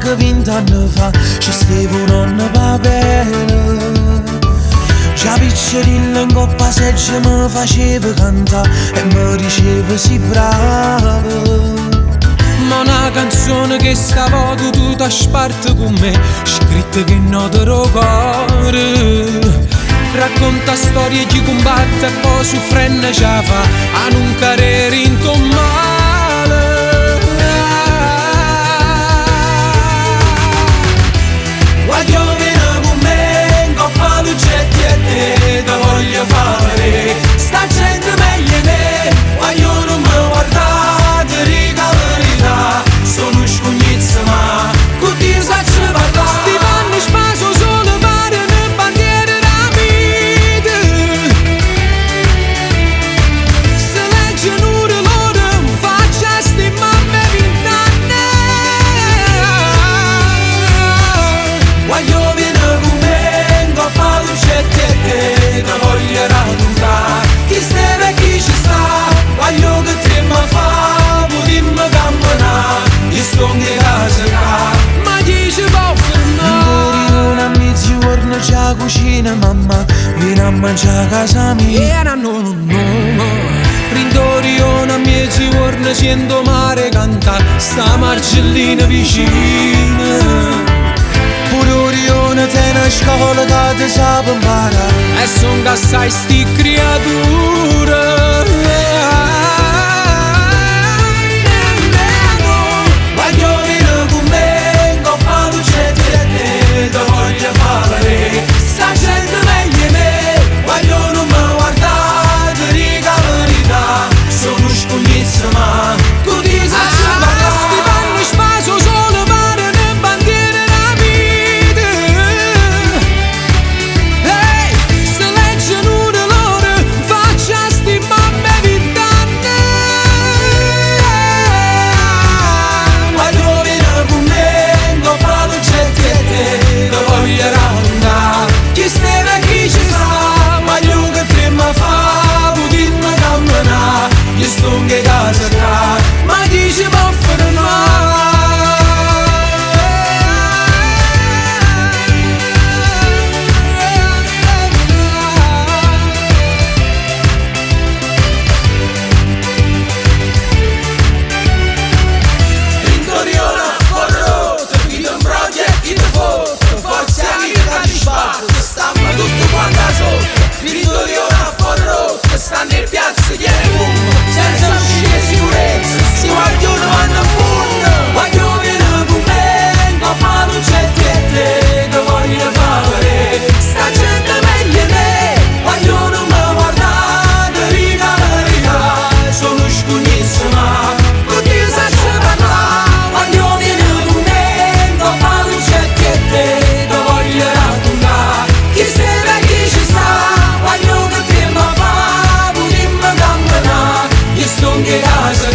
che 20 anni fa ci stevano un papel. Già piccerilla in coppa seggia mi faceva cantare e mi diceva si bravo. Ma una canzone che stavolta tu t'ha sparto con me, scritta che non te ricordi. Racconta storie chi combatte e poi soffrenne ce la fa a non cadere in tuo male. Voglio venire con me, in coppa lucetti e te, te voglio fare, sta gente meglio di me, voglio non mi guardare, riga la verità, sono scognizza ma con ti saccio parlare. Sti panni spaso solo pare ne bandiere da vita, se leggono loro faccia sti mamme 20 anni. Voglio venire con me, in coppa lucetti e te, te voglio raccontare chi steve e chi ci sta, voglio che te mi fa, potremmo camminare, io sto in casa qua, ma chi ci può fermare? Non a mezzogiorno c'è cucina mamma, vieni a mangiare a casa mia. No. Rindorione a mezzogiorno sento mare cantare, sta marcellina vicina. Pure Orione te una scuola che ti sa imparare e son che sai sti creature. Voglio venire con me, in coppa lucetti e te, te voglio fare, sta gente meglio di me, voglio non mi guardare, ti dica la verità, sono scognizza ma tu ti sai parlare. Sti panni spaso solo pare ne bandiere da vita, ehi, se leggono loro faccia sti mamme 20 anni. Voglio venire con me, in coppa lucetti e te, te voglio raccontare chi steve e chi ci sta, voglio che te mi fa, potremmo camminare, io sto in casa qua, ma chi ci può fermare? Rindorione a forro, te vedo un project che ti foto, forse anche che ti sbatto, stamma tutto quanto sotto. Rindorione a forro, te stanno in piazza di fumo, senza uscire sicurezza, si vogliono vanno a fondo. Voglio venire con me, in coppa lucetti e te, te voglio fare, sta gente meglio di me, voglio non mi guardare, riga la verità, sono scognizza ma con ti saccio parlare. Voglio venire con me, in coppa lucetti e te, te voglio raccontare chi steve e chi ci sta, voglio che te mi fa, potremmo camminare, io sto in casa